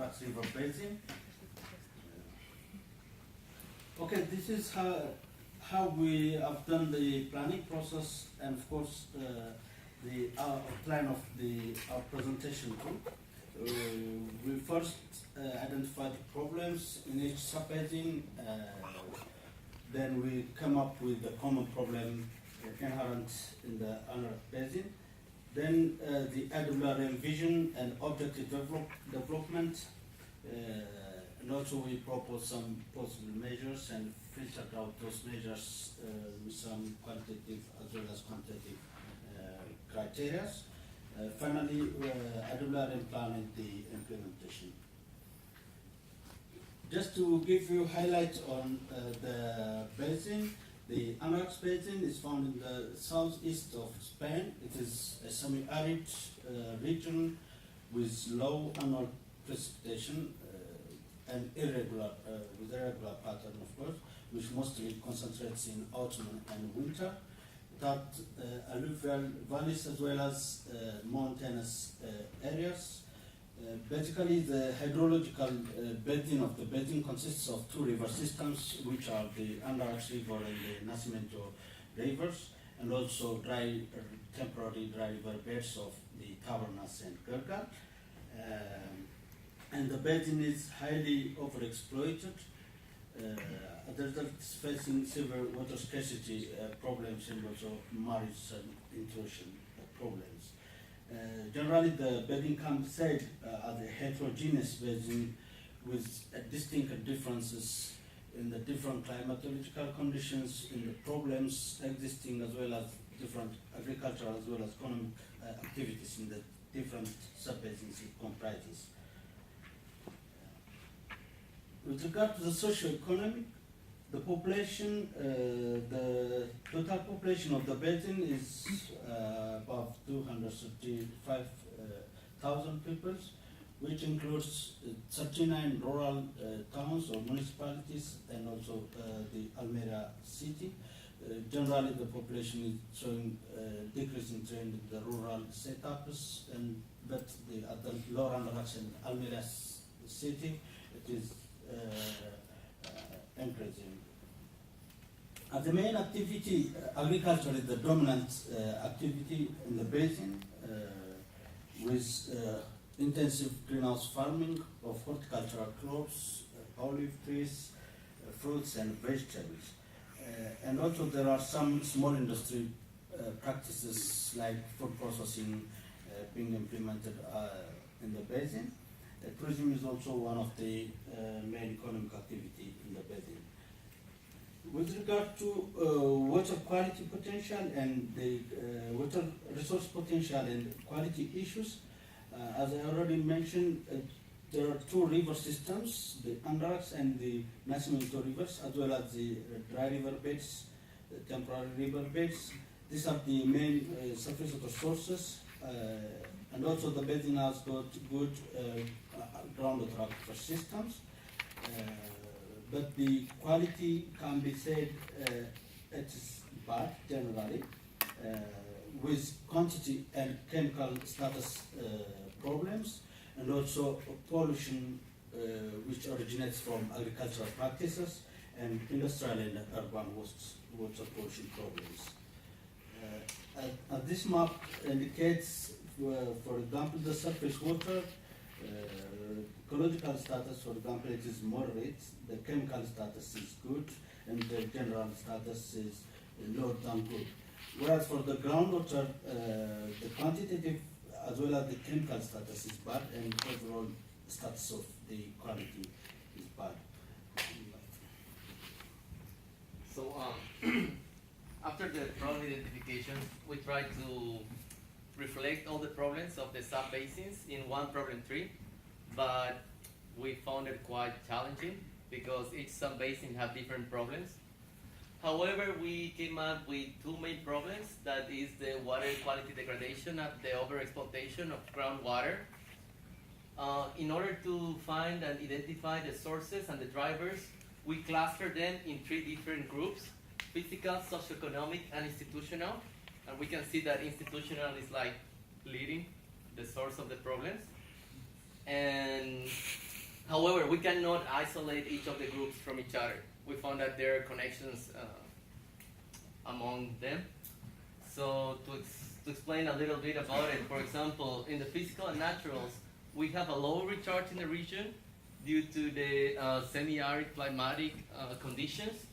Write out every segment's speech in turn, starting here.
Anarax River Basin. Okay, this is how we have done the planning process, and of course the outline of our presentation too. We first identified the problems in each sub-basin, then we come up with the common problem inherent in the Anarax Basin. Then the IWRM vision and objective development, and also we propose some possible measures and filtered out those measures with some quantitative as well as quantitative criteria. Finally, IWRM plan and the implementation. Just to give you highlight on the basin, the Anarax Basin is found in the southeast of Spain. It is a semi-arid region with low annual precipitation and irregular pattern, of course, which mostly concentrates in autumn and winter. That alluvial valleys as well as mountainous areas. Basically, the hydrological bedding of the basin consists of two river systems, which are the Anarax River and the Nacimiento rivers, and also temporary dry river beds of the Tabernas and Gurga. And the basin is highly overexploited. The desert is facing severe water scarcity problems and also marine intrusion problems. Generally, the basin can be said as a heterogeneous basin with distinct differences in the different climatological conditions, in the problems existing, as well as different agricultural as well as economic activities in the different sub-basins it comprises. With regard to the socio-economic, the population, the total population of the basin is about 235,000 people, which includes 39 rural towns or municipalities and also the Almeria city. Generally, the population is showing decreasing trend in the rural setups, but at the lower Anarax and Almeria city, it is increasing. The main activity, agriculture is the dominant activity in the basin, with intensive greenhouse farming of horticultural crops, olive trees, fruits and vegetables. And also there are some small industry practices like food processing being implemented in the basin. Tourism is also one of the main economic activity in the basin. With regard to water quality potential and the water resource potential and quality issues, as I already mentioned, there are two river systems, the Anarax and the Nacimiento rivers, as well as the dry river beds, the temporary river beds. These are the main surface water sources, and also the basin has got good groundwater aquifer systems. But the quality can be said it is bad generally, with quantity and chemical status problems, and also pollution which originates from agricultural practices and industrial and urban water pollution problems. This map indicates, for example, the surface water ecological status, for example, it is moderate, the chemical status is good, and the general status is low than good. Whereas for the groundwater, the quantitative as well as the chemical status is bad, and overall status of the quality is bad. So after the problem identification, we try to reflect all the problems of the sub-basins in one problem tree, but we found it quite challenging because each sub-basin have different problems. However, we came up with two main problems, that is the water quality degradation and the overexploitation of groundwater. In order to find and identify the sources and the drivers, we cluster them in three different groups: physical, socioeconomic, and institutional. And we can see that institutional is like leading the source of the problems. And However, we cannot isolate each of the groups from each other. We found that there are connections among them. So to explain a little bit about it, for example, in the physical and naturals, we have a low recharge in the region due to the semi-arid climatic conditions,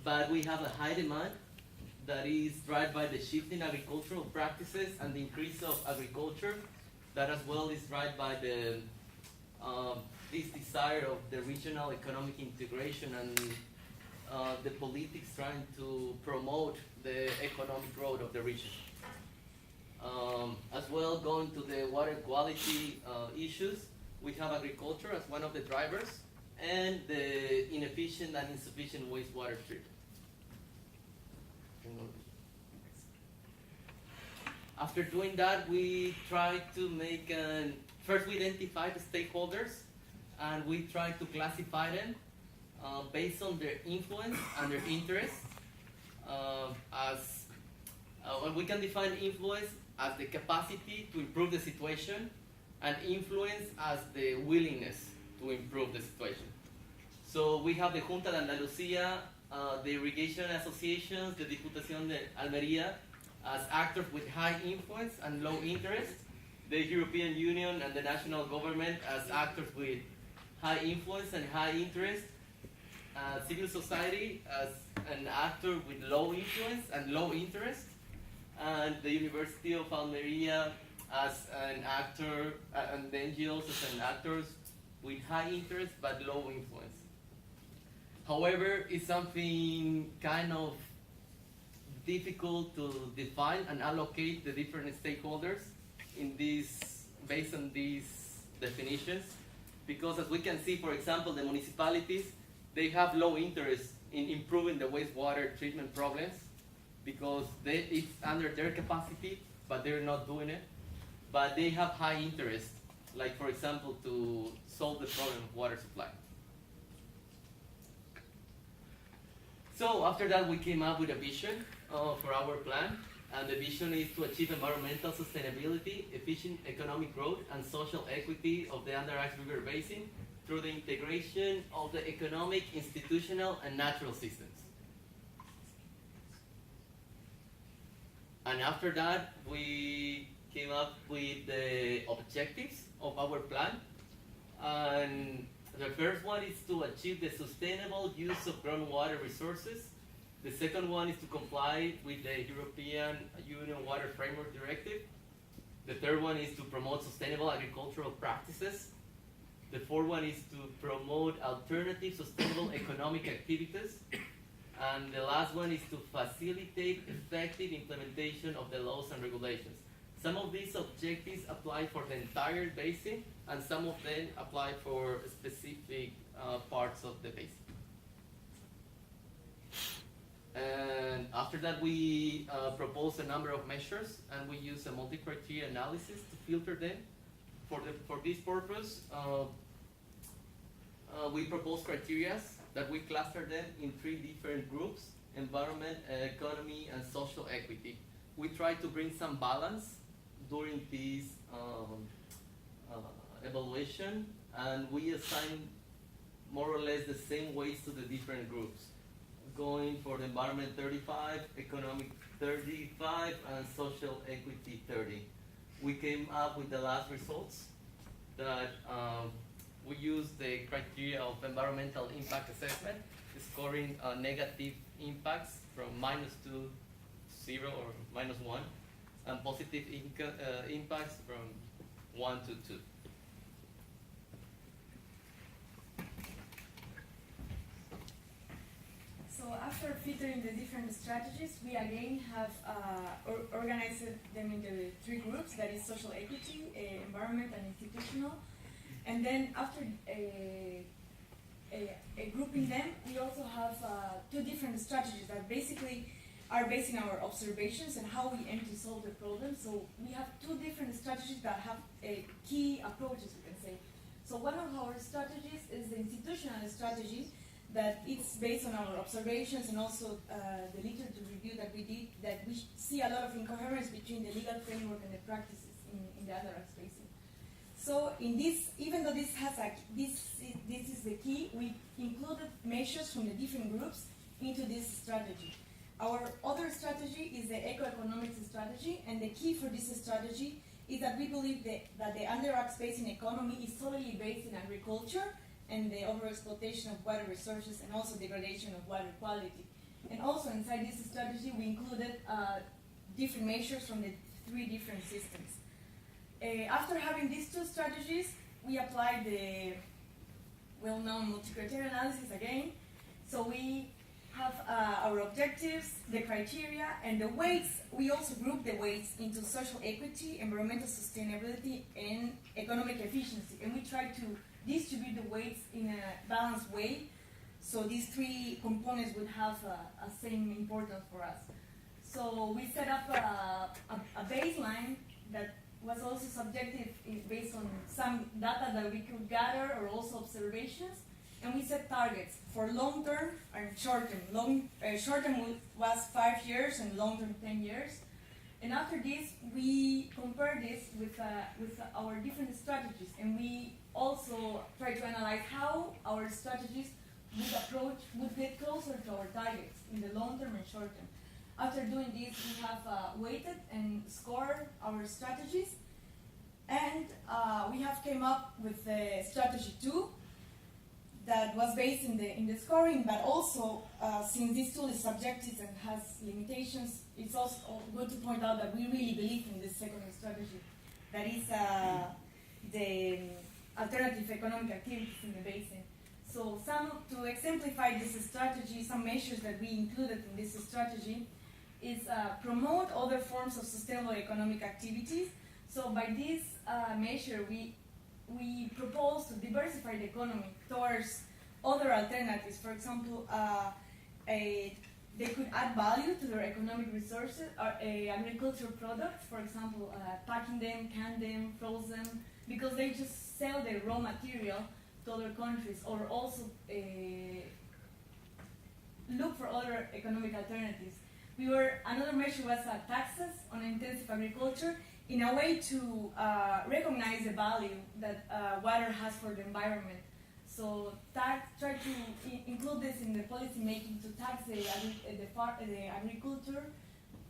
but we have a high demand that is driven by the shift in agricultural practices and the increase of agriculture. That as well is driven by the this desire of the regional economic integration and the politics trying to promote the economic growth of the region. As well, going to the water quality issues, we have agriculture as one of the drivers and the inefficient and insufficient wastewater treatment. After doing that, we try to make first we identify the stakeholders and we try to classify them based on their influence and their interests. We can define influence as the capacity to improve the situation and influence as the willingness to improve the situation. So we have the Junta de Andalucía, the irrigation associations, the Diputación de Almería as actors with high influence and low interest, the European Union and the national government as actors with high influence and high interest, civil society as an actor with low influence and low interest, and the University of Almería as an actor, and the NGOs as an actors with high interest but low influence. However, it's something kind of difficult to define and allocate the different stakeholders in this, based on these definitions, because as we can see, for example, the municipalities, they have low interest in improving the wastewater treatment problems because it's under their capacity, but they're not doing it. But they have high interest, like for example, to solve the problem of water supply. So after that, we came up with a vision for our plan, and the vision is to achieve environmental sustainability, efficient economic growth, and social equity of the Andarax River Basin through the integration of the economic, institutional, and natural systems. And after that, we came up with the objectives of our plan. And the first one is to achieve the sustainable use of groundwater resources. The second one is to comply with the European Union Water Framework Directive. The third one is to promote sustainable agricultural practices. The fourth one is to promote alternative sustainable economic activities. And the last one is to facilitate effective implementation of the laws and regulations. Some of these objectives apply for the entire basin, and some of them apply for specific parts of the basin. And after that, we propose a number of measures, and we use a multi-criteria analysis to filter them. For this purpose, we propose criteria that we cluster them in 3 different groups: environment, economy, and social equity. We try to bring some balance during this evaluation, and we assign more or less the same weights to the different groups, going for the environment 35, economic 35, and social equity 30. We came up with the last results that we used the criteria of environmental impact assessment, scoring negative impacts from -2 to 0 or -1, and positive impacts from 1 to 2. So after filtering the different strategies, we again have organized them into 3 groups, that is social equity, environment, and institutional. And then after grouping them, we also have 2 different strategies that basically are based on our observations and how we aim to solve the problem. So we have 2 different strategies that have key approaches, we can say. So one of our strategies is the institutional strategy, that it's based on our observations and also the literature review that we did, that we see a lot of incoherence between the legal framework and the practices in the Andarax Basin. So in this, even though this this is the key, we included measures from the different groups into this strategy. Our other strategy is the eco-economics strategy, and the key for this strategy is that we believe that the under-taxed basin economy is solely based in agriculture and the overexploitation of water resources and also degradation of water quality. And also inside this strategy, we included different measures from the 3 different systems. After having these 2 strategies, we applied the well-known multi-criteria analysis again. So we have our objectives, the criteria, and the weights. We also group the weights into social equity, environmental sustainability, and economic efficiency. And we try to distribute the weights in a balanced way, so these 3 components would have a same importance for us. So we set up a baseline that was also subjective based on some data that we could gather or also observations, and we set targets for long term and short term. Short term was 5 years and long term 10 years. And after this, we compare this with our different strategies, and we also try to analyze how our strategies would get closer to our targets in the long term and short term. After doing this, we have weighted and scored our strategies, and we have came up with strategy 2 that was based in the scoring, but also since this tool is subjective and has limitations, it's also good to point out that we really believe in this second strategy, that is the alternative economic activities in the basin. So to exemplify this strategy, some measures that we included in this strategy is promote other forms of sustainable economic activities. So by this measure, we propose to diversify the economy towards other alternatives. For example, they could add value to their economic resources, or agricultural products, for example, packing them, can them, frozen, because they just sell their raw material to other countries, or also look for other economic alternatives. Another measure was taxes on intensive agriculture, in a way to recognize the value that water has for the environment. So try to include this in the policy making, to tax the agriculture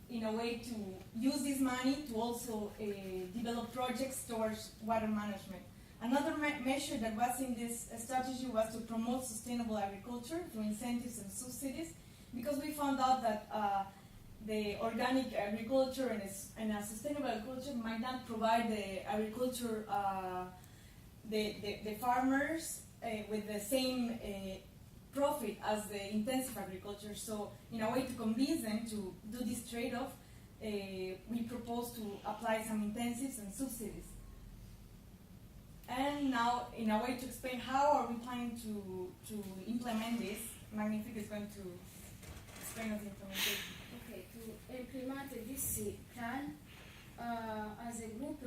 in a way to use this money to also develop projects towards water management. Another measure that was in this strategy was to promote sustainable agriculture through incentives and subsidies, because we found out that the organic agriculture and a sustainable agriculture might not provide the agriculture, the farmers with the same profit as the intensive agriculture. So in a way to convince them to do this trade-off, we propose to apply some incentives and subsidies. And now, in a way to explain how are we planning to implement this, Magnific is going to explain us the implementation. Okay, to implement this plan, as a group,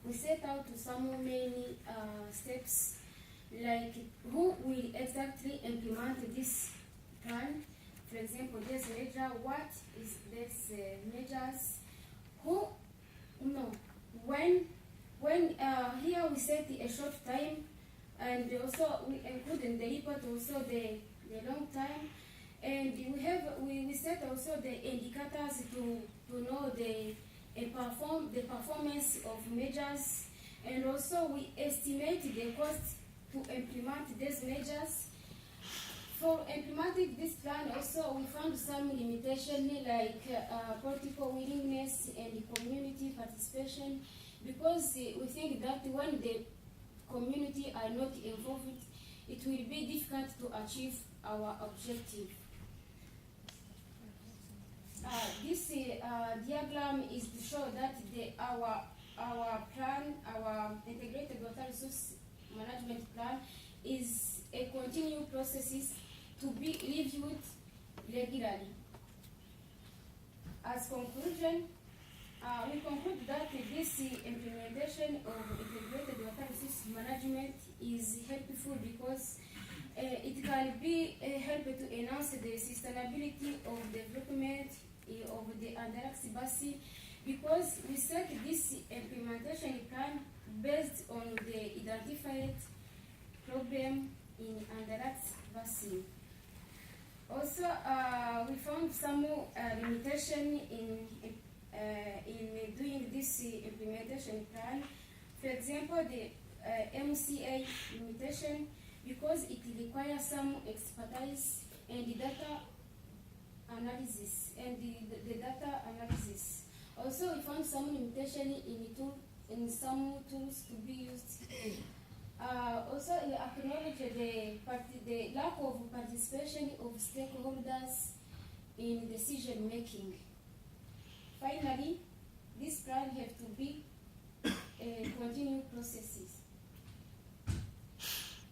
we set out some many steps, like who will exactly implement this plan. For example, this measure, what is this measures, who, no, when here we set a short time, and also we include in the report also the long time, and we set also the indicators to know the performance of measures, and also we estimate the cost to implement these measures. For implementing this plan, also we found some limitation, like political willingness and community participation, because we think that when the community are not involved, it will be difficult to achieve our objective. This diagram is to show that our plan, our integrated water resource management plan, is a continued process to be reviewed regularly. As conclusion, we conclude that this implementation of integrated water resource management is helpful because it can be help to enhance the sustainability of development of the under-taxed basin, because we set this implementation plan based on the identified problem in Andarax basin. Also, we found some limitation in doing this implementation plan. For example, the MCA limitation, because it requires some expertise and the data analysis Also, we found some limitation in some tools to be used. Also, we acknowledge the lack of participation of stakeholders in decision making. Finally, this plan has to be a continued processes.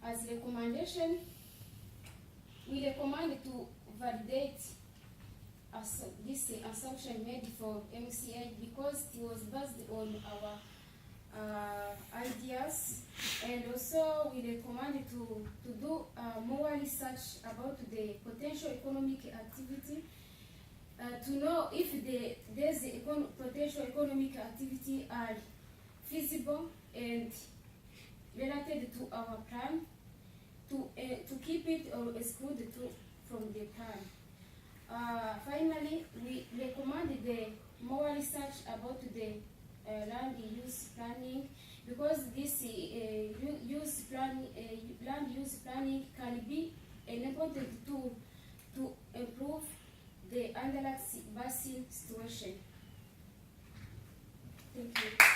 As recommendation, we recommend to validate this assumption made for MCA because it was based on our ideas, and also we recommend to do more research about the potential economic activity to know if there's potential economic activity are feasible and related to our plan, to keep it or exclude it from the plan. Finally, we recommend the more research about the land use planning because this land use planning can be an important tool to improve the Andarax basin situation. Thank you.